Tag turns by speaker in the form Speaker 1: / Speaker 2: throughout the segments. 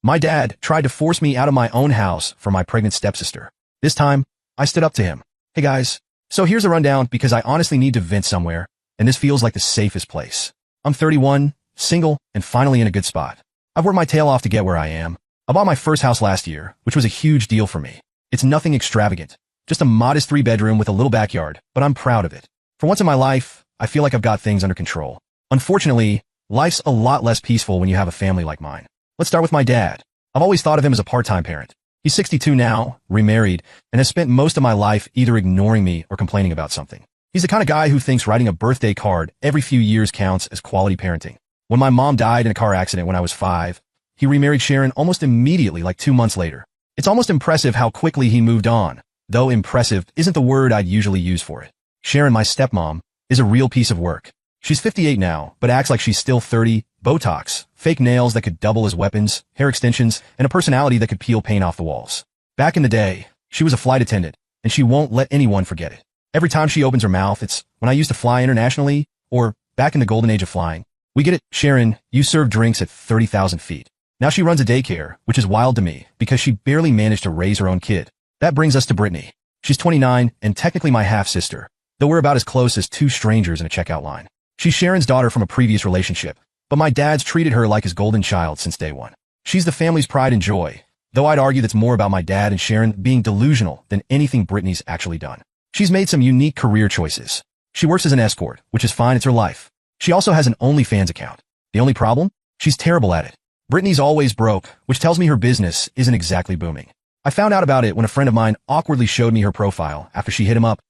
Speaker 1: My dad tried to force me out of my own house for my pregnant stepsister. This time, I stood up to him. Hey guys, so here's a rundown because I honestly need to vent somewhere, and this feels like the safest place. I'm 31, single, and finally in a good spot. I've worked my tail off to get where I am. I bought my first house last year, which was a huge deal for me. It's nothing extravagant, just a modest 3-bedroom with a little backyard, but I'm proud of it. For once in my life, I feel like I've got things under control. Unfortunately, life's a lot less peaceful when you have a family like mine. Let's start with my dad. I've always thought of him as a part-time parent. He's 62 now, remarried, and has spent most of my life either ignoring me or complaining about something. He's the kind of guy who thinks writing a birthday card every few years counts as quality parenting. When my mom died in a car accident when I was 5, he remarried Sharon almost immediately, like 2 months later. It's almost impressive how quickly he moved on, though impressive isn't the word I'd usually use for it. Sharon, my stepmom, is a real piece of work. She's 58 now, but acts like she's still 30, Botox, fake nails that could double as weapons, hair extensions, and a personality that could peel paint off the walls. Back in the day, she was a flight attendant, and she won't let anyone forget it. Every time she opens her mouth, it's, when I used to fly internationally, or back in the golden age of flying. We get it, Sharon, you serve drinks at 30,000 feet. Now she runs a daycare, which is wild to me, because she barely managed to raise her own kid. That brings us to Brittany. She's 29, and technically my half-sister, though we're about as close as two strangers in a checkout line. She's Sharon's daughter from a previous relationship, but my dad's treated her like his golden child since day one. She's the family's pride and joy, though I'd argue that's more about my dad and Sharon being delusional than anything Brittany's actually done. She's made some unique career choices. She works as an escort, which is fine, it's her life. She also has an OnlyFans account. The only problem? She's terrible at it. Brittany's always broke, which tells me her business isn't exactly booming. I found out about it when a friend of mine awkwardly showed me her profile after she hit him up,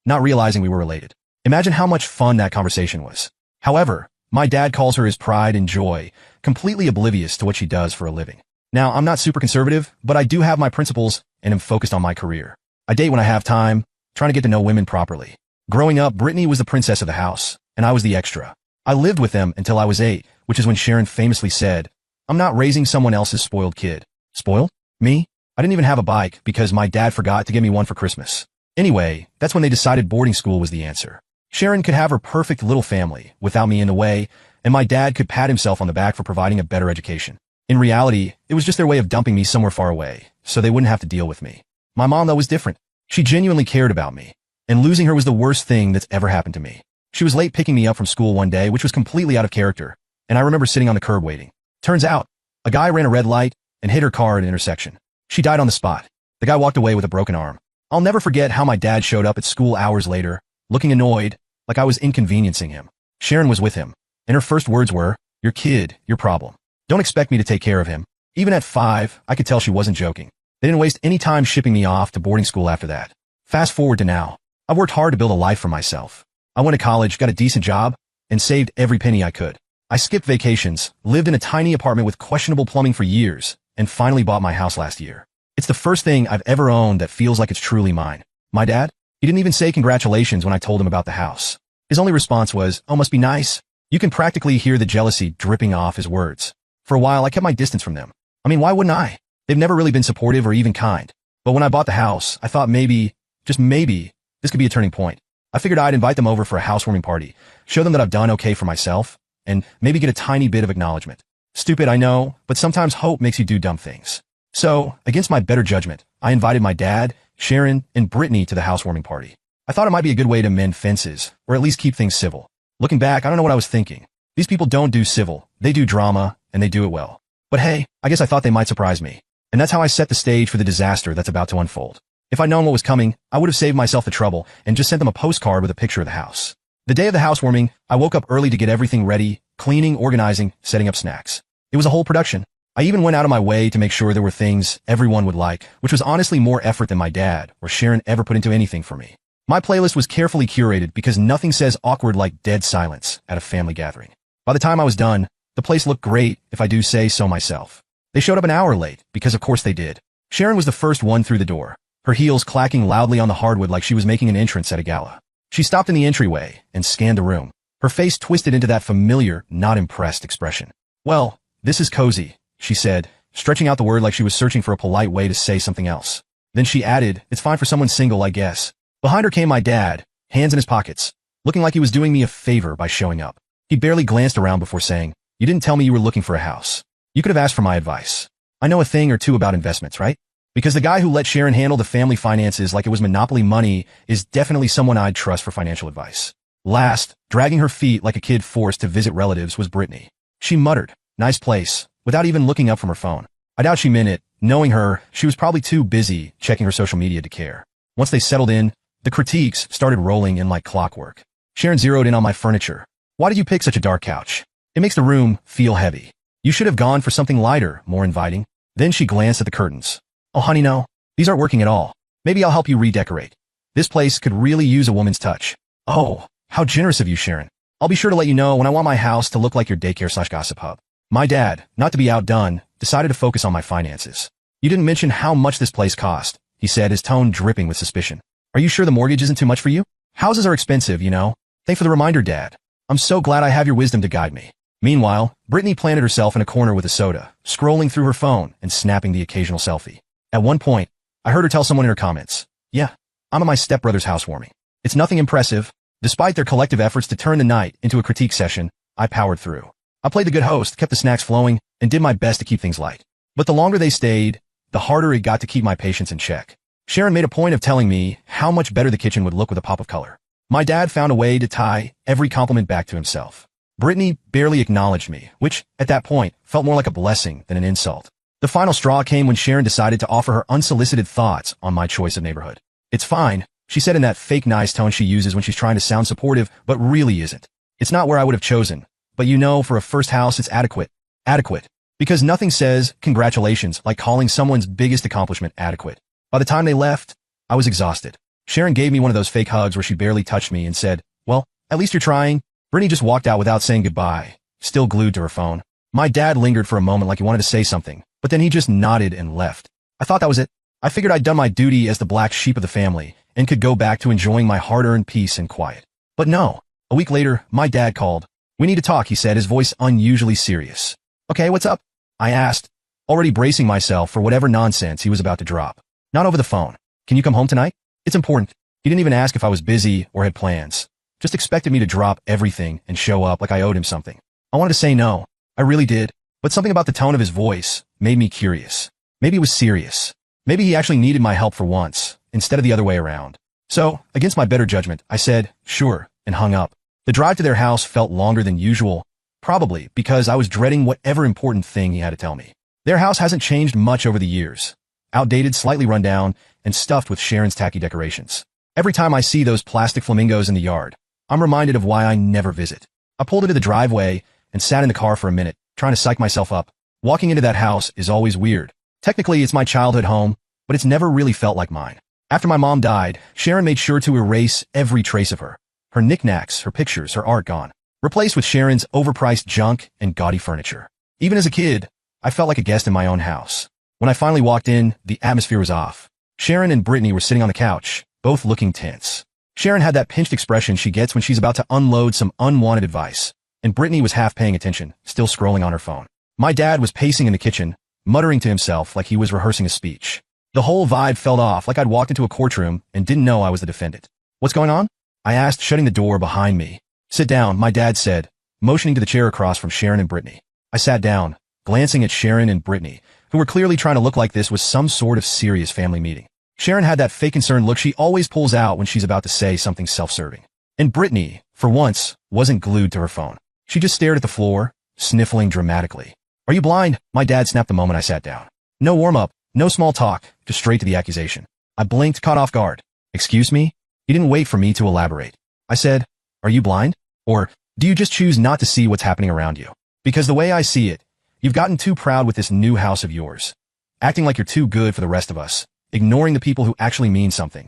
Speaker 1: not realizing we were related. Imagine how much fun that conversation was. However, my dad calls her his pride and joy, completely oblivious to what she does for a living. Now, I'm not super conservative, but I do have my principles and am focused on my career. I date when I have time, trying to get to know women properly. Growing up, Brittany was the princess of the house, and I was the extra. I lived with them until I was 8, which is when Sharon famously said, "I'm not raising someone else's spoiled kid." Spoiled? Me? I didn't even have a bike because my dad forgot to get me one for Christmas. Anyway, that's when they decided boarding school was the answer. Sharon could have her perfect little family without me in the way, and my dad could pat himself on the back for providing a better education. In reality, it was just their way of dumping me somewhere far away, so they wouldn't have to deal with me. My mom, though, was different. She genuinely cared about me, and losing her was the worst thing that's ever happened to me. She was late picking me up from school one day, which was completely out of character, and I remember sitting on the curb waiting. Turns out, a guy ran a red light and hit her car at an intersection. She died on the spot. The guy walked away with a broken arm. I'll never forget how my dad showed up at school hours later, looking annoyed, like I was inconveniencing him. Sharon was with him, and her first words were, "Your kid, your problem. Don't expect me to take care of him." Even at 5, I could tell she wasn't joking. They didn't waste any time shipping me off to boarding school after that. Fast forward to now. I've worked hard to build a life for myself. I went to college, got a decent job, and saved every penny I could. I skipped vacations, lived in a tiny apartment with questionable plumbing for years, and finally bought my house last year. It's the first thing I've ever owned that feels like it's truly mine. My dad? He didn't even say congratulations when I told him about the house. His only response was, "Oh, must be nice." You can practically hear the jealousy dripping off his words. For a while, I kept my distance from them. I mean, why wouldn't I? They've never really been supportive or even kind. But when I bought the house, I thought maybe, just maybe, this could be a turning point. I figured I'd invite them over for a housewarming party, show them that I've done okay for myself, and maybe get a tiny bit of acknowledgement. Stupid, I know, but sometimes hope makes you do dumb things. So, against my better judgment, I invited my dad, Sharon, and Brittany to the housewarming party. I thought it might be a good way to mend fences, or at least keep things civil. Looking back, I don't know what I was thinking. These people don't do civil, they do drama, and they do it well. But hey, I guess I thought they might surprise me. And that's how I set the stage for the disaster that's about to unfold. If I'd known what was coming, I would have saved myself the trouble and just sent them a postcard with a picture of the house. The day of the housewarming, I woke up early to get everything ready, cleaning, organizing, setting up snacks. It was a whole production. I even went out of my way to make sure there were things everyone would like, which was honestly more effort than my dad or Sharon ever put into anything for me. My playlist was carefully curated because nothing says awkward like dead silence at a family gathering. By the time I was done, the place looked great, if I do say so myself. They showed up an hour late, because of course they did. Sharon was the first one through the door, her heels clacking loudly on the hardwood like she was making an entrance at a gala. She stopped in the entryway and scanned the room, her face twisted into that familiar, not impressed expression. "Well, this is cozy," she said, stretching out the word like she was searching for a polite way to say something else. Then she added, "It's fine for someone single, I guess." Behind her came my dad, hands in his pockets, looking like he was doing me a favor by showing up. He barely glanced around before saying, "You didn't tell me you were looking for a house. You could have asked for my advice." I know a thing or two about investments, right? Because the guy who let Sharon handle the family finances like it was monopoly money is definitely someone I'd trust for financial advice. Last, dragging her feet like a kid forced to visit relatives was Brittany. She muttered, "Nice place," without even looking up from her phone. I doubt she meant it. Knowing her, she was probably too busy checking her social media to care. Once they settled in, the critiques started rolling in like clockwork. Sharon zeroed in on my furniture. "Why did you pick such a dark couch? It makes the room feel heavy. You should have gone for something lighter, more inviting." Then she glanced at the curtains. "Oh honey, no. These aren't working at all. Maybe I'll help you redecorate. This place could really use a woman's touch." "Oh, how generous of you, Sharon. I'll be sure to let you know when I want my house to look like your daycare/gossip hub." My dad, not to be outdone, decided to focus on my finances. "You didn't mention how much this place cost," he said, his tone dripping with suspicion. "Are you sure the mortgage isn't too much for you? Houses are expensive, you know." "Thanks for the reminder, Dad. I'm so glad I have your wisdom to guide me." Meanwhile, Brittany planted herself in a corner with a soda, scrolling through her phone and snapping the occasional selfie. At one point, I heard her tell someone in her comments, "Yeah, I'm at my stepbrother's housewarming. It's nothing impressive." Despite their collective efforts to turn the night into a critique session, I powered through. I played the good host, kept the snacks flowing, and did my best to keep things light. But the longer they stayed, the harder it got to keep my patience in check. Sharon made a point of telling me how much better the kitchen would look with a pop of color. My dad found a way to tie every compliment back to himself. Brittany barely acknowledged me, which, at that point, felt more like a blessing than an insult. The final straw came when Sharon decided to offer her unsolicited thoughts on my choice of neighborhood. "It's fine," she said in that fake nice tone she uses when she's trying to sound supportive, but really isn't. "It's not where I would have chosen, but you know, for a first house, it's adequate." Adequate. Because nothing says congratulations like calling someone's biggest accomplishment adequate. By the time they left, I was exhausted. Sharon gave me one of those fake hugs where she barely touched me and said, "Well, at least you're trying." Brittany just walked out without saying goodbye, still glued to her phone. My dad lingered for a moment like he wanted to say something, but then he just nodded and left. I thought that was it. I figured I'd done my duty as the black sheep of the family and could go back to enjoying my hard-earned peace and quiet. But no. A week later, my dad called. "We need to talk," he said, his voice unusually serious. "Okay, what's up?" I asked, already bracing myself for whatever nonsense he was about to drop. "Not over the phone. Can you come home tonight? It's important." He didn't even ask if I was busy or had plans. Just expected me to drop everything and show up like I owed him something. I wanted to say no. I really did. But something about the tone of his voice made me curious. Maybe it was serious. Maybe he actually needed my help for once, instead of the other way around. So, against my better judgment, I said, "Sure," and hung up. The drive to their house felt longer than usual, probably because I was dreading whatever important thing he had to tell me. Their house hasn't changed much over the years. Outdated, slightly run down, and stuffed with Sharon's tacky decorations. Every time I see those plastic flamingos in the yard, I'm reminded of why I never visit. I pulled into the driveway and sat in the car for a minute, trying to psych myself up. Walking into that house is always weird. Technically, it's my childhood home, but it's never really felt like mine. After my mom died, Sharon made sure to erase every trace of her. Her knickknacks, her pictures, her art gone. Replaced with Sharon's overpriced junk and gaudy furniture. Even as a kid, I felt like a guest in my own house. When I finally walked in, the atmosphere was off. Sharon and Brittany were sitting on the couch, both looking tense. Sharon had that pinched expression she gets when she's about to unload some unwanted advice, and Brittany was half paying attention, still scrolling on her phone. My dad was pacing in the kitchen, muttering to himself like he was rehearsing a speech. The whole vibe felt off, like I'd walked into a courtroom and didn't know I was the defendant. "What's going on?" I asked, shutting the door behind me. "Sit down," my dad said, motioning to the chair across from Sharon and Brittany. I sat down, glancing at Sharon and Brittany, who were clearly trying to look like this was some sort of serious family meeting. Sharon had that fake concerned look she always pulls out when she's about to say something self-serving. And Brittany, for once, wasn't glued to her phone. She just stared at the floor, sniffling dramatically. "Are you blind?" my dad snapped the moment I sat down. No warm-up, no small talk, just straight to the accusation. I blinked, caught off guard. "Excuse me?" He didn't wait for me to elaborate. I said, "Are you blind? Or do you just choose not to see what's happening around you? Because the way I see it, you've gotten too proud with this new house of yours. Acting like you're too good for the rest of us. Ignoring the people who actually mean something."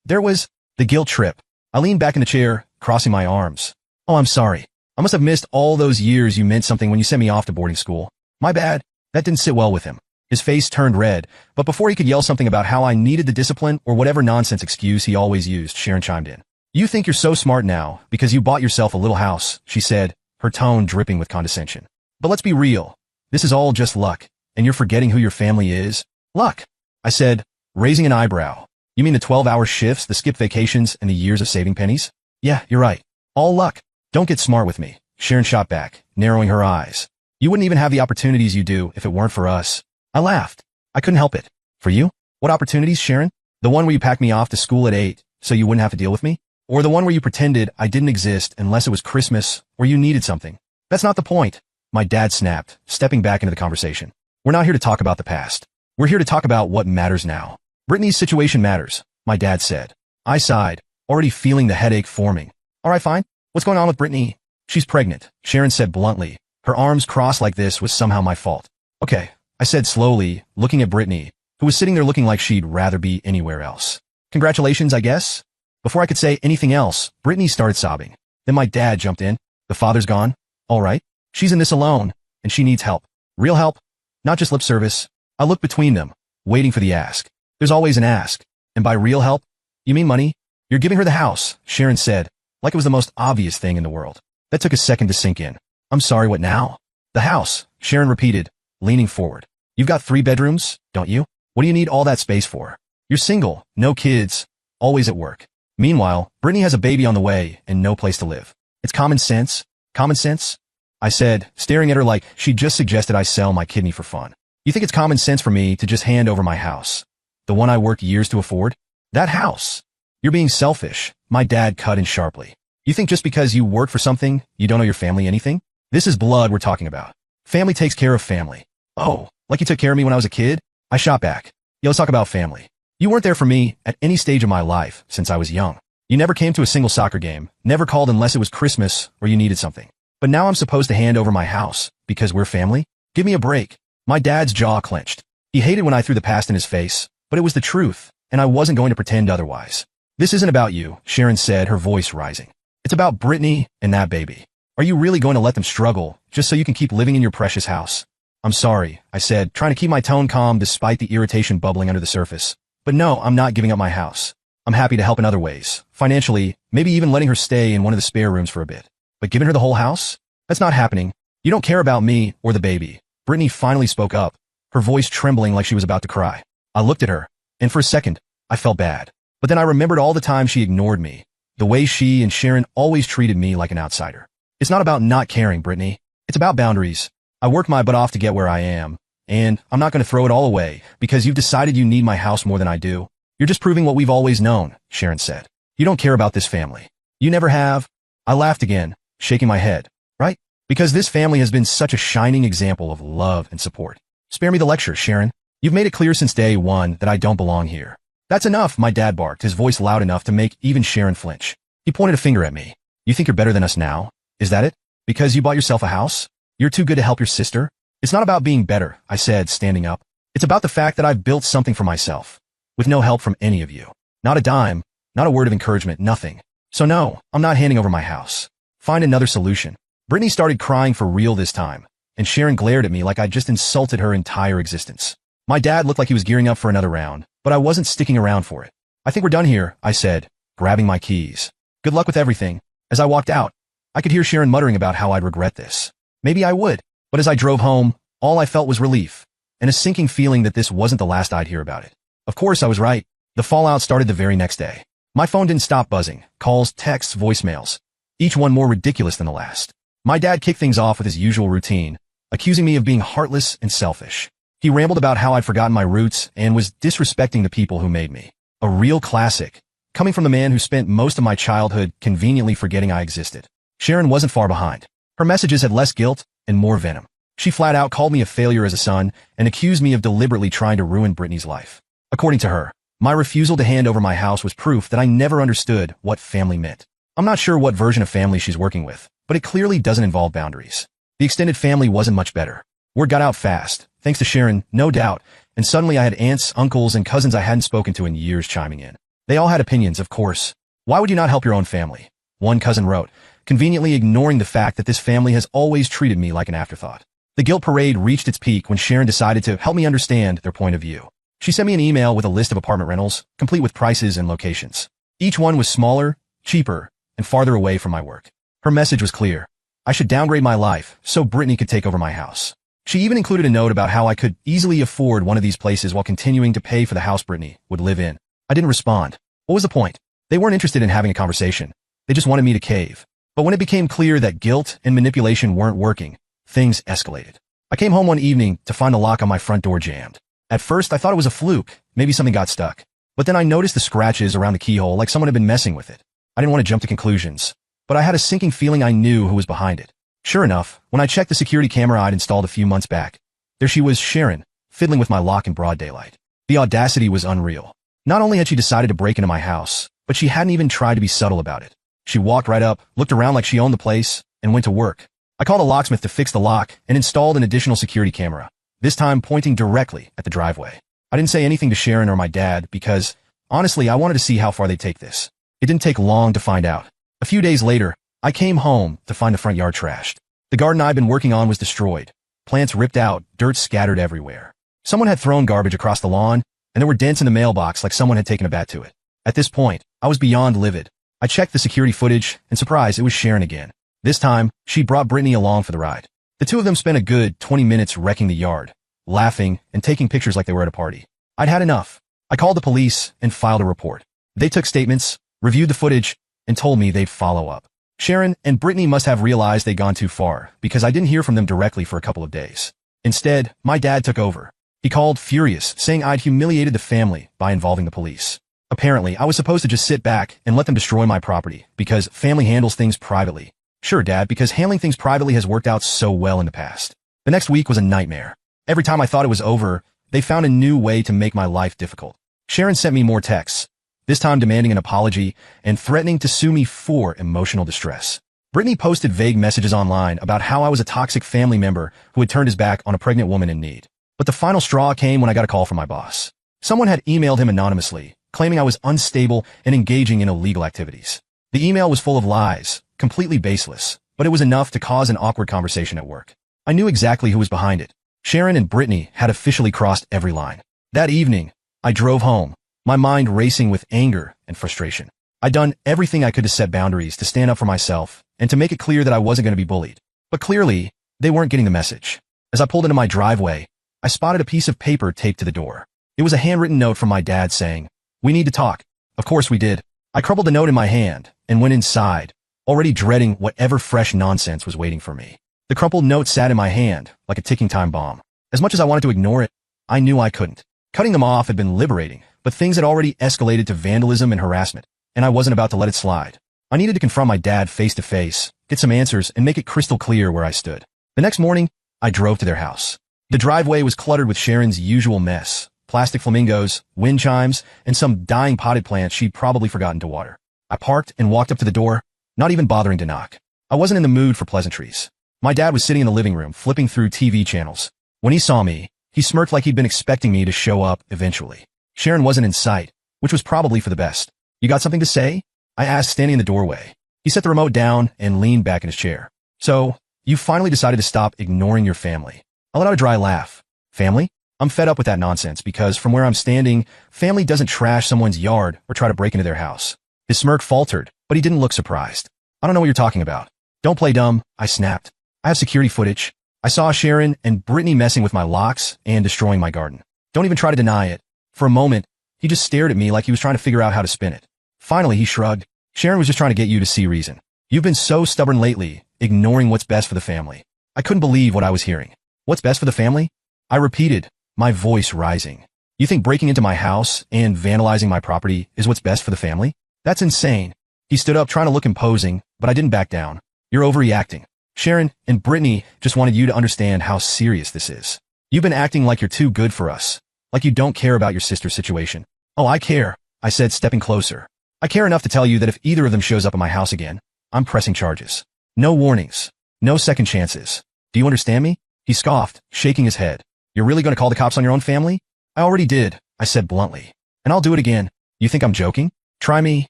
Speaker 1: There was the guilt trip. I leaned back in the chair, crossing my arms. "Oh, I'm sorry. I must have missed all those years you meant something when you sent me off to boarding school. My bad." That didn't sit well with him. His face turned red, but before he could yell something about how I needed the discipline or whatever nonsense excuse he always used, Sharon chimed in. "You think you're so smart now because you bought yourself a little house," she said, her tone dripping with condescension. "But let's be real. This is all just luck, and you're forgetting who your family is." "Luck?" I said, raising an eyebrow. "You mean the 12-hour shifts, the skipped vacations, and the years of saving pennies?" "Yeah, you're right. All luck." "Don't get smart with me," Sharon shot back, narrowing her eyes. "You wouldn't even have the opportunities you do if it weren't for us." I laughed. I couldn't help it. For you? What opportunities, Sharon? The one where you packed me off to school at 8 so you wouldn't have to deal with me? Or the one where you pretended I didn't exist unless it was Christmas or you needed something? That's not the point. My dad snapped, stepping back into the conversation. We're not here to talk about the past. We're here to talk about what matters now. Brittany's situation matters, my dad said. I sighed, already feeling the headache forming. All right, fine. What's going on with Brittany? She's pregnant, Sharon said bluntly. Her arms crossed like this was somehow my fault. Okay, I said slowly, looking at Brittany, who was sitting there looking like she'd rather be anywhere else. Congratulations, I guess? Before I could say anything else, Brittany started sobbing. Then my dad jumped in. The father's gone. All right. She's in this alone, and she needs help. Real help, not just lip service. I looked between them, waiting for the ask. There's always an ask. And by real help, you mean money? You're giving her the house, Sharon said, like it was the most obvious thing in the world. That took a second to sink in. I'm sorry, what now? The house, Sharon repeated, leaning forward. You've got 3 bedrooms, don't you? What do you need all that space for? You're single, no kids, always at work. Meanwhile, Brittany has a baby on the way and no place to live. It's common sense. Common sense? I said, staring at her like she'd just suggested I sell my kidney for fun. You think it's common sense for me to just hand over my house? The one I worked years to afford? That house. You're being selfish, my dad cut in sharply. You think just because you work for something, you don't owe your family anything? This is blood we're talking about. Family takes care of family. Oh, like you took care of me when I was a kid? I shot back. Yeah, let's talk about family. You weren't there for me at any stage of my life since I was young. You never came to a single soccer game, never called unless it was Christmas or you needed something. But now I'm supposed to hand over my house because we're family? Give me a break. My dad's jaw clenched. He hated when I threw the past in his face, but it was the truth, and I wasn't going to pretend otherwise. This isn't about you, Sharon said, her voice rising. It's about Brittany and that baby. Are you really going to let them struggle just so you can keep living in your precious house? I'm sorry, I said, trying to keep my tone calm despite the irritation bubbling under the surface. But no, I'm not giving up my house. I'm happy to help in other ways, financially, maybe even letting her stay in one of the spare rooms for a bit. But giving her the whole house? That's not happening. You don't care about me or the baby. Brittany finally spoke up, her voice trembling like she was about to cry. I looked at her, and for a second, I felt bad. But then I remembered all the time she ignored me, the way she and Sharon always treated me like an outsider. It's not about not caring, Brittany. It's about boundaries. I worked my butt off to get where I am, and I'm not going to throw it all away because you've decided you need my house more than I do. You're just proving what we've always known, Sharon said. You don't care about this family. You never have. I laughed again, shaking my head. Right? Because this family has been such a shining example of love and support. Spare me the lecture, Sharon. You've made it clear since day one that I don't belong here. That's enough, my dad barked, his voice loud enough to make even Sharon flinch. He pointed a finger at me. You think you're better than us now? Is that it? Because you bought yourself a house? You're too good to help your sister? It's not about being better, I said, standing up. It's about the fact that I've built something for myself, with no help from any of you. Not a dime, not a word of encouragement, nothing. So no, I'm not handing over my house. Find another solution. Brittany started crying for real this time, and Sharon glared at me like I'd just insulted her entire existence. My dad looked like he was gearing up for another round, but I wasn't sticking around for it. I think we're done here, I said, grabbing my keys. Good luck with everything. As I walked out, I could hear Sharon muttering about how I'd regret this. Maybe I would, but as I drove home, all I felt was relief, and a sinking feeling that this wasn't the last I'd hear about it. Of course I was right. The fallout started the very next day. My phone didn't stop buzzing, calls, texts, voicemails, each one more ridiculous than the last. My dad kicked things off with his usual routine, accusing me of being heartless and selfish. He rambled about how I'd forgotten my roots and was disrespecting the people who made me. A real classic, coming from the man who spent most of my childhood conveniently forgetting I existed. Sharon wasn't far behind. Her messages had less guilt and more venom. She flat out called me a failure as a son and accused me of deliberately trying to ruin Brittany's life. According to her, my refusal to hand over my house was proof that I never understood what family meant. I'm not sure what version of family she's working with, but it clearly doesn't involve boundaries. The extended family wasn't much better. Word got out fast, thanks to Sharon, no doubt, and suddenly I had aunts, uncles, and cousins I hadn't spoken to in years chiming in. They all had opinions, of course. Why would you not help your own family? One cousin wrote, conveniently ignoring the fact that this family has always treated me like an afterthought. The guilt parade reached its peak when Sharon decided to help me understand their point of view. She sent me an email with a list of apartment rentals, complete with prices and locations. Each one was smaller, cheaper, and farther away from my work. Her message was clear. I should downgrade my life so Brittany could take over my house. She even included a note about how I could easily afford one of these places while continuing to pay for the house Brittany would live in. I didn't respond. What was the point? They weren't interested in having a conversation. They just wanted me to cave. But when it became clear that guilt and manipulation weren't working, things escalated. I came home one evening to find the lock on my front door jammed. At first, I thought it was a fluke. Maybe something got stuck. But then I noticed the scratches around the keyhole like someone had been messing with it. I didn't want to jump to conclusions, but I had a sinking feeling I knew who was behind it. Sure enough, when I checked the security camera I'd installed a few months back, there she was, Sharon, fiddling with my lock in broad daylight. The audacity was unreal. Not only had she decided to break into my house, but she hadn't even tried to be subtle about it. She walked right up, looked around like she owned the place, and went to work. I called a locksmith to fix the lock and installed an additional security camera, this time pointing directly at the driveway. I didn't say anything to Sharon or my dad because, honestly, I wanted to see how far they'd take this. It didn't take long to find out. A few days later, I came home to find the front yard trashed. The garden I'd been working on was destroyed. Plants ripped out, dirt scattered everywhere. Someone had thrown garbage across the lawn, and there were dents in the mailbox like someone had taken a bat to it. At this point, I was beyond livid. I checked the security footage, and surprise, it was Sharon again. This time, she brought Brittany along for the ride. The two of them spent a good 20 minutes wrecking the yard, laughing and taking pictures like they were at a party. I'd had enough. I called the police and filed a report. They took statements, reviewed the footage, and told me they'd follow up. Sharon and Brittany must have realized they'd gone too far because I didn't hear from them directly for a couple of days. Instead, my dad took over. He called furious, saying I'd humiliated the family by involving the police. Apparently, I was supposed to just sit back and let them destroy my property because family handles things privately. Sure, Dad, because handling things privately has worked out so well in the past. The next week was a nightmare. Every time I thought it was over, they found a new way to make my life difficult. Sharon sent me more texts, this time demanding an apology and threatening to sue me for emotional distress. Brittany posted vague messages online about how I was a toxic family member who had turned his back on a pregnant woman in need. But the final straw came when I got a call from my boss. Someone had emailed him anonymously, claiming I was unstable and engaging in illegal activities. The email was full of lies, completely baseless, but it was enough to cause an awkward conversation at work. I knew exactly who was behind it. Sharon and Brittany had officially crossed every line. That evening, I drove home, my mind racing with anger and frustration. I'd done everything I could to set boundaries, to stand up for myself, and to make it clear that I wasn't going to be bullied. But clearly, they weren't getting the message. As I pulled into my driveway, I spotted a piece of paper taped to the door. It was a handwritten note from my dad saying, "We need to talk." Of course we did. I crumpled the note in my hand and went inside, already dreading whatever fresh nonsense was waiting for me. The crumpled note sat in my hand like a ticking time bomb. As much as I wanted to ignore it, I knew I couldn't. Cutting them off had been liberating, but things had already escalated to vandalism and harassment, and I wasn't about to let it slide. I needed to confront my dad face to face, get some answers, and make it crystal clear where I stood. The next morning, I drove to their house. The driveway was cluttered with Sharon's usual mess: plastic flamingos, wind chimes, and some dying potted plants she'd probably forgotten to water. I parked and walked up to the door, not even bothering to knock. I wasn't in the mood for pleasantries. My dad was sitting in the living room, flipping through TV channels. When he saw me, he smirked like he'd been expecting me to show up eventually. Sharon wasn't in sight, which was probably for the best. "You got something to say?" I asked, standing in the doorway. He set the remote down and leaned back in his chair. "So, you finally decided to stop ignoring your family." I let out a dry laugh. "Family? I'm fed up with that nonsense because from where I'm standing, family doesn't trash someone's yard or try to break into their house." His smirk faltered, but he didn't look surprised. "I don't know what you're talking about." "Don't play dumb," I snapped. "I have security footage. I saw Sharon and Brittany messing with my locks and destroying my garden. Don't even try to deny it." For a moment, he just stared at me like he was trying to figure out how to spin it. Finally, he shrugged. "Sharon was just trying to get you to see reason. You've been so stubborn lately, ignoring what's best for the family." I couldn't believe what I was hearing. "What's best for the family?" I repeated, my voice rising. "You think breaking into my house and vandalizing my property is what's best for the family? That's insane." He stood up, trying to look imposing, but I didn't back down. "You're overreacting. Sharon and Brittany just wanted you to understand how serious this is. You've been acting like you're too good for us, like you don't care about your sister's situation." "Oh, I care," I said, stepping closer. "I care enough to tell you that if either of them shows up at my house again, I'm pressing charges. No warnings. No second chances. Do you understand me?" He scoffed, shaking his head. "You're really going to call the cops on your own family?" "I already did," I said bluntly. "And I'll do it again. You think I'm joking? Try me."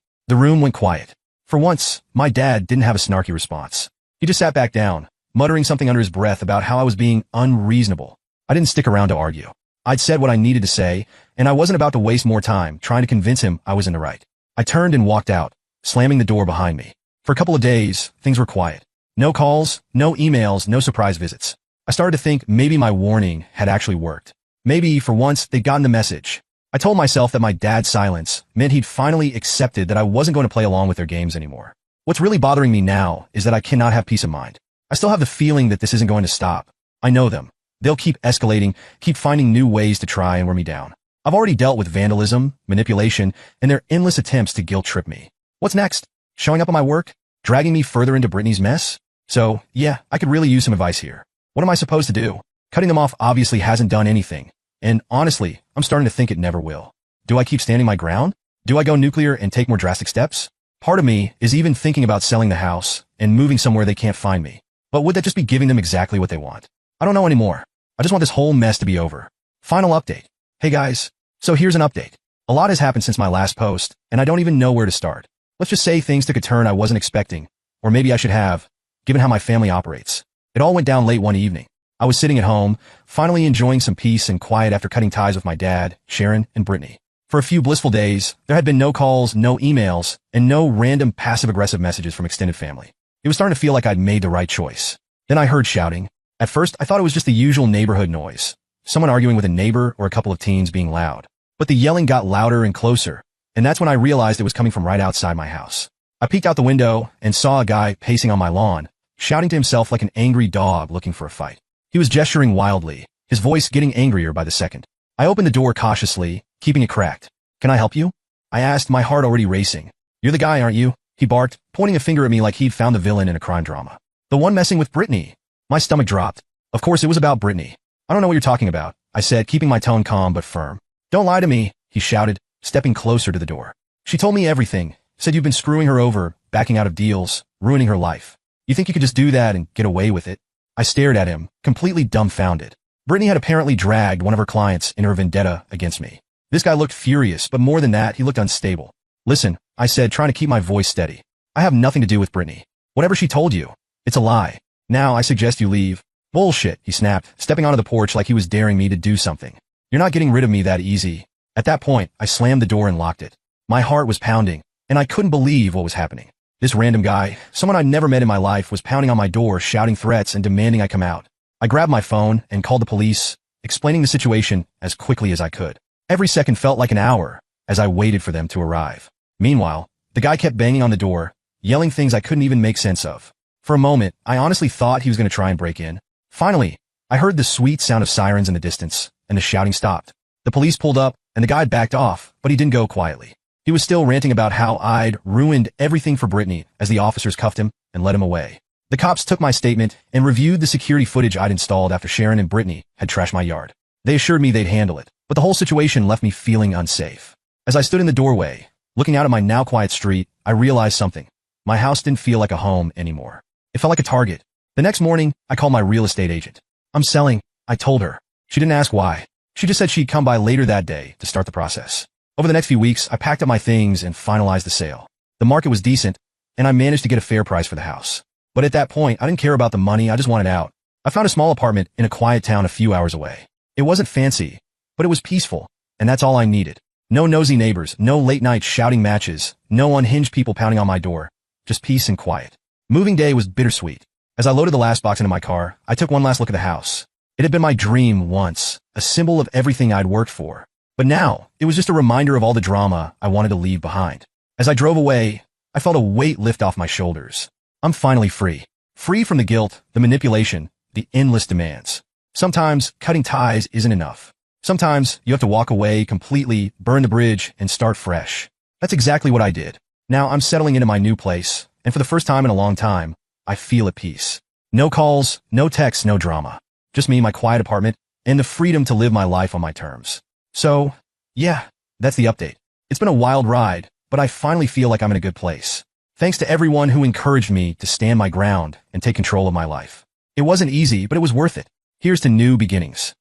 Speaker 1: The room went quiet. For once, my dad didn't have a snarky response. He just sat back down, muttering something under his breath about how I was being unreasonable. I didn't stick around to argue. I'd said what I needed to say, and I wasn't about to waste more time trying to convince him I was in the right. I turned and walked out, slamming the door behind me. For a couple of days, things were quiet. No calls, no emails, no surprise visits. I started to think maybe my warning had actually worked. Maybe, for once, they'd gotten the message. I told myself that my dad's silence meant he'd finally accepted that I wasn't going to play along with their games anymore. What's really bothering me now is that I cannot have peace of mind. I still have the feeling that this isn't going to stop. I know them. They'll keep escalating, keep finding new ways to try and wear me down. I've already dealt with vandalism, manipulation, and their endless attempts to guilt trip me. What's next? Showing up at my work? Dragging me further into Brittany's mess? So, yeah, I could really use some advice here. What am I supposed to do? Cutting them off obviously hasn't done anything. And honestly, I'm starting to think it never will. Do I keep standing my ground? Do I go nuclear and take more drastic steps? Part of me is even thinking about selling the house and moving somewhere they can't find me. But would that just be giving them exactly what they want? I don't know anymore. I just want this whole mess to be over. Final update. Hey guys, so here's an update. A lot has happened since my last post, and I don't even know where to start. Let's just say things took a turn I wasn't expecting, or maybe I should have, given how my family operates. It all went down late one evening. I was sitting at home, finally enjoying some peace and quiet after cutting ties with my dad, Sharon, and Brittany. For a few blissful days, there had been no calls, no emails, and no random passive-aggressive messages from extended family. It was starting to feel like I'd made the right choice. Then I heard shouting. At first, I thought it was just the usual neighborhood noise, someone arguing with a neighbor or a couple of teens being loud. But the yelling got louder and closer, and that's when I realized it was coming from right outside my house. I peeked out the window and saw a guy pacing on my lawn, shouting to himself like an angry dog looking for a fight. He was gesturing wildly, his voice getting angrier by the second. I opened the door cautiously, keeping it cracked. "Can I help you?" I asked, my heart already racing. "You're the guy, aren't you?" He barked, pointing a finger at me like he'd found the villain in a crime drama. "The one messing with Brittany." My stomach dropped. Of course it was about Brittany. "I don't know what you're talking about," I said, keeping my tone calm but firm. "Don't lie to me," he shouted, stepping closer to the door. "She told me everything, said you've been screwing her over, backing out of deals, ruining her life. You think you could just do that and get away with it?" I stared at him, completely dumbfounded. Brittany had apparently dragged one of her clients in her vendetta against me. This guy looked furious, but more than that, he looked unstable. "Listen," I said, trying to keep my voice steady. "I have nothing to do with Brittany. Whatever she told you, it's a lie. Now I suggest you leave." "Bullshit," he snapped, stepping onto the porch like he was daring me to do something. "You're not getting rid of me that easy." At that point, I slammed the door and locked it. My heart was pounding, and I couldn't believe what was happening. This random guy, someone I'd never met in my life, was pounding on my door, shouting threats and demanding I come out. I grabbed my phone and called the police, explaining the situation as quickly as I could. Every second felt like an hour as I waited for them to arrive. Meanwhile, the guy kept banging on the door, yelling things I couldn't even make sense of. For a moment, I honestly thought he was going to try and break in. Finally, I heard the sweet sound of sirens in the distance, and the shouting stopped. The police pulled up, and the guy backed off, but he didn't go quietly. He was still ranting about how I'd ruined everything for Brittany as the officers cuffed him and led him away. The cops took my statement and reviewed the security footage I'd installed after Sharon and Brittany had trashed my yard. They assured me they'd handle it, but the whole situation left me feeling unsafe. As I stood in the doorway, looking out at my now quiet street, I realized something. My house didn't feel like a home anymore. It felt like a target. The next morning, I called my real estate agent. "I'm selling," I told her. She didn't ask why. She just said she'd come by later that day to start the process. Over the next few weeks, I packed up my things and finalized the sale. The market was decent, and I managed to get a fair price for the house. But at that point, I didn't care about the money, I just wanted out. I found a small apartment in a quiet town a few hours away. It wasn't fancy, but it was peaceful, and that's all I needed. No nosy neighbors, no late-night shouting matches, no unhinged people pounding on my door, just peace and quiet. Moving day was bittersweet. As I loaded the last box into my car, I took one last look at the house. It had been my dream once, a symbol of everything I'd worked for. But now, it was just a reminder of all the drama I wanted to leave behind. As I drove away, I felt a weight lift off my shoulders. I'm finally free. Free from the guilt, the manipulation, the endless demands. Sometimes cutting ties isn't enough. Sometimes you have to walk away completely, burn the bridge, and start fresh. That's exactly what I did. Now I'm settling into my new place, and for the first time in a long time, I feel at peace. No calls, no texts, no drama. Just me, my quiet apartment, and the freedom to live my life on my terms. So, yeah, that's the update. It's been a wild ride, but I finally feel like I'm in a good place. Thanks to everyone who encouraged me to stand my ground and take control of my life. It wasn't easy, but it was worth it. Here's to new beginnings.